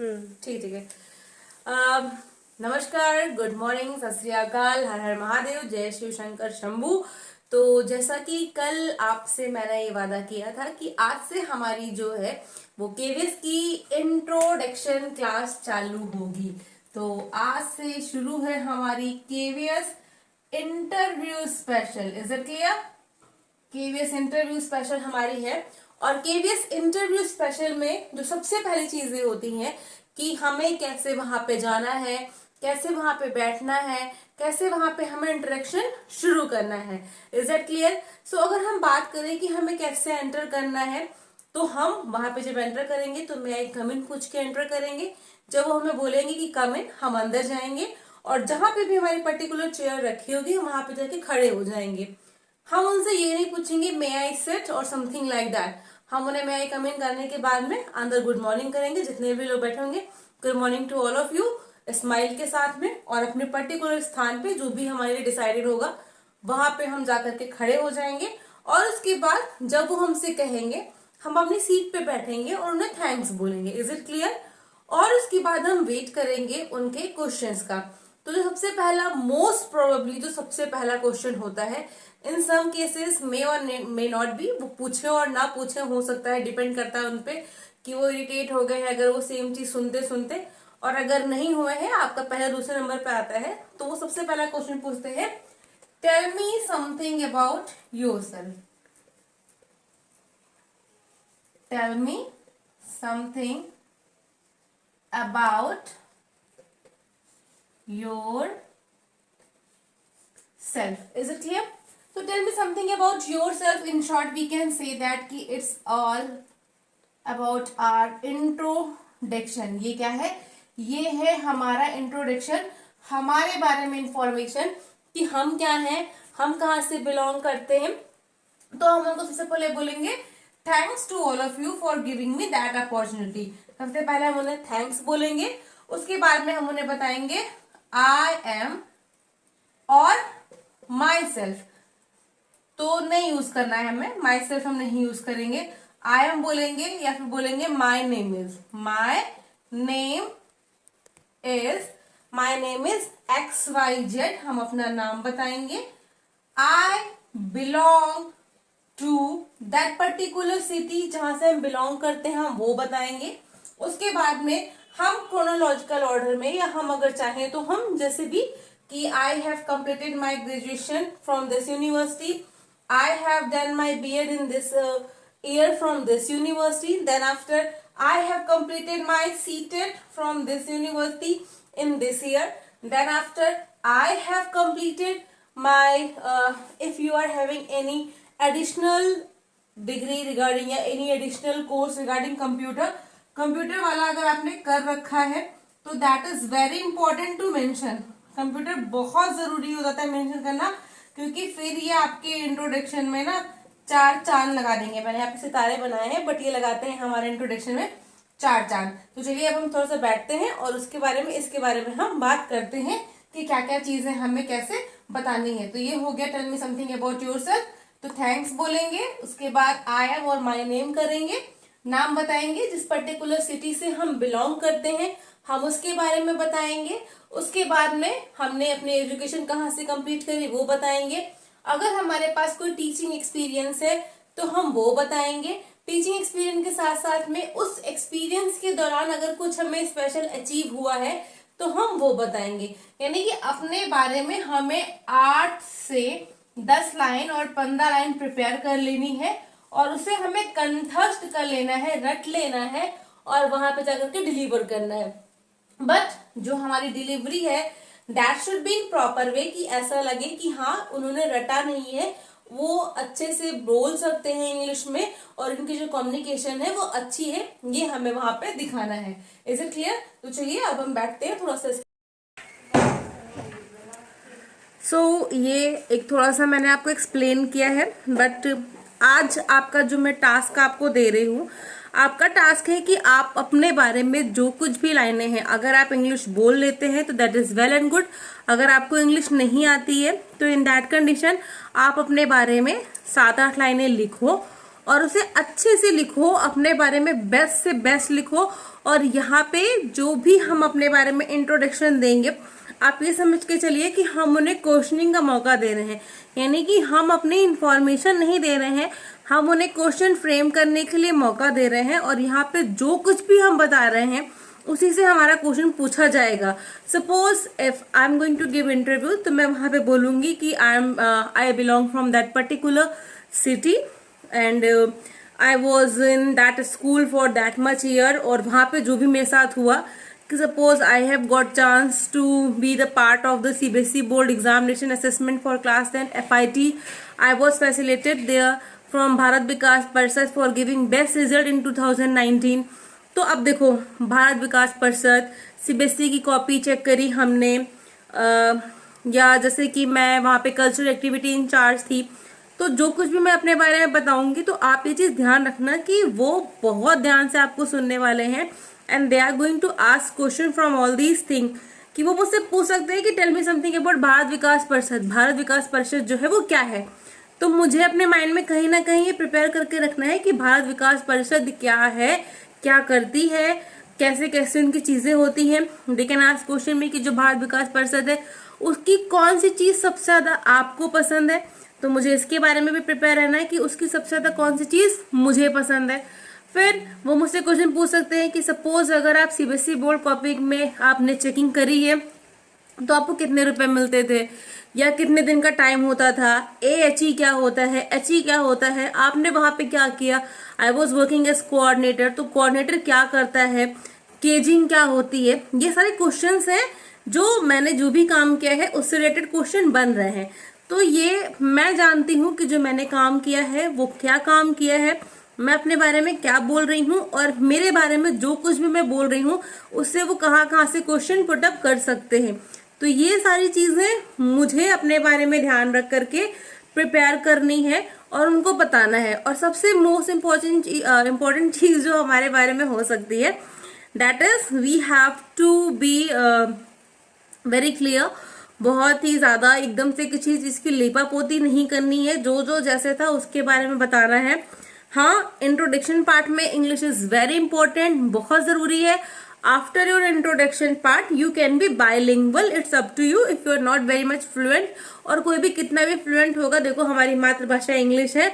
ठीक ठीक है। नमस्कार, गुड मॉर्निंग, सत श्री अकाल, हर हर महादेव, जय शिव शंकर शंभू। तो जैसा कि कल आपसे मैंने ये वादा किया था कि आज से हमारी जो है वो केवीएस की इंट्रोडक्शन क्लास चालू होगी। तो आज से शुरू है हमारी KVS interview special. Is it clear? KVS interview special हमारी है, और केवीएस इंटरव्यू स्पेशल में जो सबसे पहली चीजें होती हैं कि हमें कैसे वहां पे जाना है, कैसे वहां पे बैठना है, कैसे वहां पे हमें इंटरेक्शन शुरू करना है। Is that clear? सो अगर हम बात करें कि हमें कैसे एंटर करना है, तो हम वहां पे जब एंटर करेंगे तो मैं एक कम इन पूछ के एंटर करेंगे। जब वो हमें बोलेंगे कि कम इन, हम अंदर जाएंगे और जहां पे भी हमारी पर्टिकुलर चेयर रखी होगी वहां पे जाके खड़े हो जाएंगे। हम उनसे ये नहीं पूछेंगे मे आई सिट और समथिंग लाइक दैट। हम उन्हें मे आई कम इन करने के बाद में अंदर गुड मॉर्निंग करेंगे, जितने भी लोग बैठे होंगे, good morning to all of you, smile के साथ में, और अपने पर्टिकुलर स्थान पे जो भी हमारे लिए डिसाइडेड होगा वहां पे हम जाकर के खड़े हो जाएंगे। और उसके बाद जब वो हमसे कहेंगे हम अपनी सीट पे बैठेंगे और उन्हें थैंक्स बोलेंगे। Is it clear? और उसके बाद हम वेट करेंगे उनके क्वेश्चंस का। तो जो सबसे पहला, मोस्ट प्रोबेबली जो सबसे पहला क्वेश्चन होता है, इन सम केसेस मे और मे नॉट बी, वो पूछे और ना पूछे, हो सकता है, डिपेंड करता है उनपे कि वो इरिटेट हो गए हैं अगर वो सेम चीज सुनते सुनते। और अगर नहीं हुए हैं, आपका पहला दूसरे नंबर पे आता है, तो वो सबसे पहला क्वेश्चन पूछते हैं, tell me something about yourself. Tell me something about yourself. Is it clear? So tell me something about yourself. In short, we can say that कि it's all about our introduction. ये क्या है? ये है हमारा introduction, हमारे बारे में इंफॉर्मेशन कि हम क्या हैं, हम कहाँ से बिलोंग करते हैं। तो हम उनको सबसे पहले बोलेंगे thanks to all of you for giving me that opportunity. सबसे पहले हम उन्हें थैंक्स बोलेंगे। उसके बाद में हम उन्हें बताएंगे आई एम और माई सेल्फ। तो नहीं यूज करना है हमें, माई सेल्फ हम नहीं यूज करेंगे, आई एम बोलेंगे या फिर बोलेंगे my name is, my name is, my name is XYZ, हम अपना नाम बताएंगे। I belong to that particular city, जहां से हम बिलोंग करते हैं हम वो बताएंगे। उसके बाद में हम क्रोनोलॉजिकल ऑर्डर में, या हम अगर चाहें तो हम जैसे भी कि I have completed my graduation from this university, I have done my BEd in this year from this university, then after I have completed my CTET from this university in this year, then after I have completed my if you are having any additional degree regarding या any additional course regarding computer वाला अगर आपने कर रखा है तो that is very important to mention। Computer बहुत जरूरी हो जाता है मेंशन करना, क्योंकि फिर ये आपके इंट्रोडक्शन में ना 4 चांद लगा देंगे। मैंने यहाँ पे सितारे बनाए हैं, बट ये लगाते हैं हमारे इंट्रोडक्शन में 4 चांद। तो चलिए अब हम थोड़ा सा बैठते हैं और उसके बारे में, इसके बारे में हम बात करते हैं कि क्या क्या चीजें हमें कैसे बतानी है। तो ये हो गया tell me something about yourself. तो थैंक्स बोलेंगे, उसके बाद आई एम और माय नेम करेंगे, नाम बताएंगे, जिस पर्टिकुलर सिटी से हम बिलोंग करते हैं हम उसके बारे में बताएंगे। उसके बाद में हमने अपनी एजुकेशन कहाँ से कंप्लीट करी वो बताएंगे। अगर हमारे पास कोई टीचिंग एक्सपीरियंस है तो हम वो बताएंगे। टीचिंग एक्सपीरियंस के साथ साथ में उस एक्सपीरियंस के दौरान अगर कुछ हमें स्पेशल अचीव हुआ है तो हम वो बताएंगे। यानी कि अपने बारे में हमें 8 से 10 लाइन और 15 लाइन प्रिपेयर कर लेनी है, और उसे हमें कंठस्थ कर लेना है, रट लेना है, और वहां पे जाकर के डिलीवर करना है। बट जो हमारी डिलीवरी है that should be in proper way, कि ऐसा लगे कि हाँ उन्होंने रटा नहीं है, वो अच्छे से बोल सकते हैं इंग्लिश में, और इनकी जो कम्युनिकेशन है वो अच्छी है, ये हमें वहां पे दिखाना है। Is it clear? तो चलिए अब हम बैठते हैं थोड़ा सा। ये एक थोड़ा सा मैंने आपको एक्सप्लेन किया है, बट आज आपका जो मैं टास्क आपको दे रही हूँ, आपका टास्क है कि आप अपने बारे में जो कुछ भी लाइनें हैं, अगर आप इंग्लिश बोल लेते हैं तो that is well and good. अगर आपको इंग्लिश नहीं आती है तो इन दैट कंडीशन आप अपने बारे में 7-8 लाइनें लिखो, और उसे अच्छे से लिखो, अपने बारे में बेस्ट से बेस्ट लिखो। और यहाँ पे जो भी हम अपने बारे में इंट्रोडक्शन देंगे, आप ये समझ के चलिए कि हम उन्हें क्वेश्चनिंग का मौका दे रहे हैं, यानी कि हम अपनी इंफॉर्मेशन नहीं दे रहे हैं, हम उन्हें क्वेश्चन फ्रेम करने के लिए मौका दे रहे हैं। और यहाँ पे जो कुछ भी हम बता रहे हैं उसी से हमारा क्वेश्चन पूछा जाएगा। Suppose if I am going to give interview, तो मैं वहां पे बोलूंगी कि I belong from that particular city and I was in that school for that much year. और वहां पे जो भी मेरे साथ हुआ कि suppose I have got chance to be the part of the CBSE board examination assessment for class 10 FIT, I was facilitated there from Bharat Vikas परिषद for giving best result in 2019। तो अब देखो, भारत विकास परिषद, सीबीएसई की कॉपी चेक करी हमने, या जैसे कि मैं वहाँ पे कल्चरल एक्टिविटी इंचार्ज थी। तो जो कुछ भी मैं अपने बारे में बताऊंगी तो आप ये चीज ध्यान रखना कि वो बहुत ध्यान से आपको सुनने वाले हैं and they are going to ask question from all these thing, कि वो मुझसे पूछ सकते हैं कि tell me something about Bharat Vikas Parishad. Bharat Vikas परिषद जो है वो क्या है, तो मुझे अपने माइंड में कहीं ना कहीं ये प्रिपेयर करके रखना है कि भारत विकास परिषद क्या है, क्या करती है, कैसे कैसे उनकी चीजें होती हैं। दे कैन आस्क क्वेश्चन में कि जो भारत विकास परिषद है उसकी कौन सी चीज सबसे ज्यादा आपको पसंद है, तो मुझे इसके बारे में भी प्रिपेयर रहना है कि उसकी सबसे ज्यादा कौन सी चीज मुझे पसंद है। फिर वो मुझसे क्वेश्चन पूछ सकते हैं कि सपोज अगर आप सीबीएसई बोर्ड कॉपी में आपने चेकिंग करी है तो आपको कितने रुपए मिलते थे, या कितने दिन का टाइम होता था, AHE क्या होता है, HE क्या होता है, आपने वहां पे क्या किया। I was working as coordinator, तो कोऑर्डिनेटर क्या करता है, केजिंग क्या होती है। ये सारे क्वेश्चंस हैं जो मैंने जो भी काम किया है उससे रिलेटेड क्वेश्चन बन रहे हैं। तो ये मैं जानती हूँ कि जो मैंने काम किया है वो क्या काम किया है, मैं अपने बारे में क्या बोल रही हूँ, और मेरे बारे में जो कुछ भी मैं बोल रही हूँ उससे वो कहाँ कहाँ से क्वेश्चन पुटअप कर सकते हैं। तो ये सारी चीजें मुझे अपने बारे में ध्यान रख करके प्रिपेयर करनी है और उनको बताना है। और सबसे मोस्ट इम्पोर्टेंट चीज जो हमारे बारे में हो सकती है, that is we have to be very clear. बहुत ही ज्यादा एकदम से किसी चीज की लेपा पोती नहीं करनी है, जो जो जैसे था उसके बारे में बताना है। हाँ, इंट्रोडक्शन पार्ट में इंग्लिश इज वेरी इंपॉर्टेंट, बहुत जरूरी है। After your introduction part you can be bilingual, it's up to you if you are not very much fluent. और कोई भी कितना भी फ्लुएंट होगा, देखो हमारी मातृभाषा इंग्लिश है,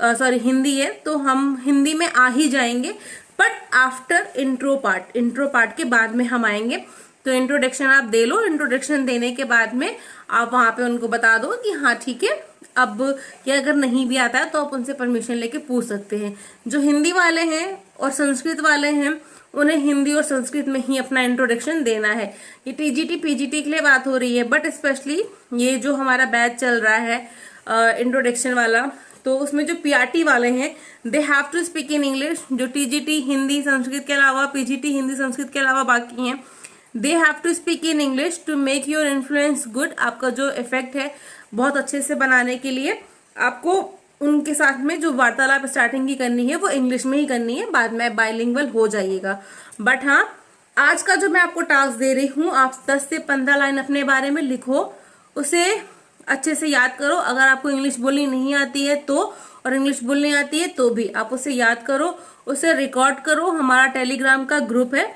सॉरी हिंदी है, तो हम हिंदी में आ ही जाएंगे। बट आफ्टर इंट्रो पार्ट के बाद में हम आएंगे। तो इंट्रोडक्शन आप दे लो, इंट्रोडक्शन देने के बाद में आप वहां पे उनको बता दो कि हाँ ठीक है, अब ये अगर नहीं भी आता है तो आप उनसे परमिशन लेके पूछ सकते हैं। जो हिंदी वाले हैं और संस्कृत वाले हैं उन्हें हिंदी और संस्कृत में ही अपना इंट्रोडक्शन देना है। ये TGT PGT के लिए बात हो रही है, बट स्पेशली ये जो हमारा बैच चल रहा है इंट्रोडक्शन वाला, तो उसमें जो PRT वाले हैं they have to speak in English. जो TGT हिंदी संस्कृत के अलावा, PGT हिंदी संस्कृत के अलावा बाकी हैं, they have to speak in English to make your influence good. आपका जो इफेक्ट है बहुत अच्छे से बनाने के लिए आपको उनके साथ में जो वार्तालाप स्टार्टिंग की करनी है वो इंग्लिश में ही करनी है, बाद में बाइलिंगुअल हो जाइएगा। बट हाँ, आज का जो मैं आपको टास्क दे रही हूँ, आप 10 से 15 लाइन अपने बारे में लिखो, उसे अच्छे से याद करो। अगर आपको इंग्लिश बोलनी नहीं आती है तो, और इंग्लिश बोलनी आती है तो भी आप उसे याद करो, उसे रिकॉर्ड करो। हमारा टेलीग्राम का ग्रुप है,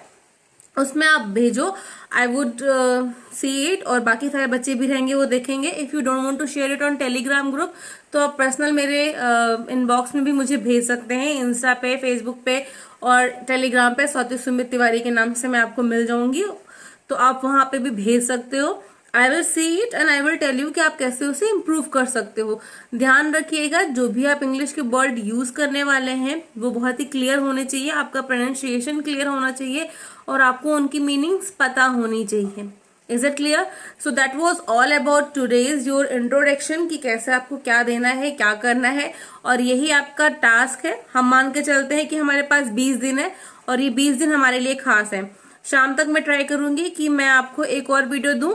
उसमें आप भेजो, आई वुड सी इट, और बाकी सारे बच्चे भी रहेंगे वो देखेंगे। If you don't want to share it on Telegram group तो आप पर्सनल मेरे इनबॉक्स में भी मुझे भेज सकते हैं, इंस्टा पे, फेसबुक पे और टेलीग्राम पे स्वाति सुमित तिवारी के नाम से मैं आपको मिल जाऊंगी, तो आप वहां पे भी भेज सकते हो। I will see it and I will tell you कि आप कैसे उसे इम्प्रूव कर सकते हो। ध्यान रखिएगा, जो भी आप इंग्लिश के वर्ड यूज करने वाले हैं वो बहुत ही क्लियर होने चाहिए, आपका प्रोनाउंसिएशन क्लियर होना चाहिए और आपको उनकी मीनिंग्स पता होनी चाहिए। Is it clear? So that was all about today's your introduction, कि कैसे आपको क्या देना है, क्या करना है, और यही आपका टास्क है। हम मान के चलते हैं कि हमारे पास 20 दिन है और ये 20 दिन हमारे लिए खास है। शाम तक मैं ट्राई करूंगी कि मैं आपको एक और वीडियो दूं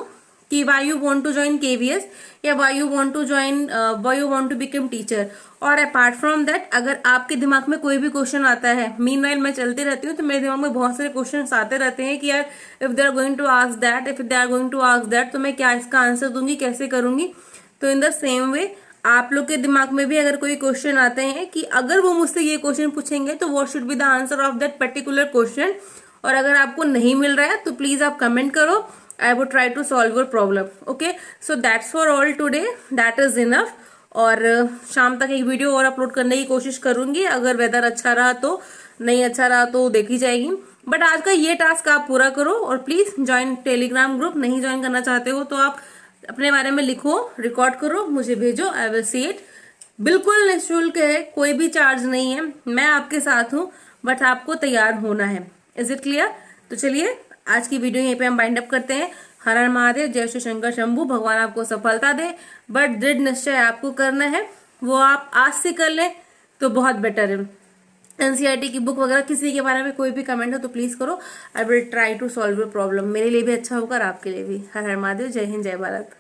कि why you want to join KVS या why you want to become teacher. और अपार्ट फ्रॉम दैट, अगर आपके दिमाग में कोई भी क्वेश्चन आता है, मीनवाइल मैं चलती रहती हूँ तो मेरे दिमाग में बहुत सारे क्वेश्चन आते रहते हैं कि यार if they are going to ask that, if they are going to ask that, तो मैं क्या इसका आंसर दूंगी, कैसे करूंगी। तो इन द सेम वे आप लोग के दिमाग में भी अगर कोई क्वेश्चन आते हैं कि अगर वो मुझसे ये क्वेश्चन पूछेंगे तो what should be the answer of that particular question, और अगर आपको नहीं मिल रहा है तो प्लीज आप कमेंट करो, I would try to solve your problem. Okay, so that's for all today, that is enough. और शाम तक एक वीडियो और अपलोड करने की कोशिश करूंगी, अगर वेदर अच्छा रहा तो, नहीं अच्छा रहा तो देखी जाएगी। बट आज का ये टास्क आप पूरा करो और प्लीज ज्वाइन टेलीग्राम ग्रुप। नहीं ज्वाइन करना चाहते हो तो आप अपने बारे में लिखो, रिकॉर्ड करो, मुझे भेजो, आई विल सी इट। बिल्कुल निःशुल्क है, कोई भी चार्ज नहीं है, मैं आपके साथ हूँ, बट आपको तैयार होना है। Is it clear? तो चलिए आज की वीडियो यहीं पे हम बाइंड अप करते हैं। हर हर महादेव, जय श्री शंकर शंभू। भगवान आपको सफलता दे, बट दृढ़ निश्चय आपको करना है, वो आप आज से कर लें तो बहुत बेटर है। एनसीईआरटी की बुक वगैरह किसी के बारे में कोई भी कमेंट हो तो प्लीज करो, I will try to solve your problem. मेरे लिए भी अच्छा होगा और आपके लिए भी। हर हर महादेव, जय हिंद, जय भारत।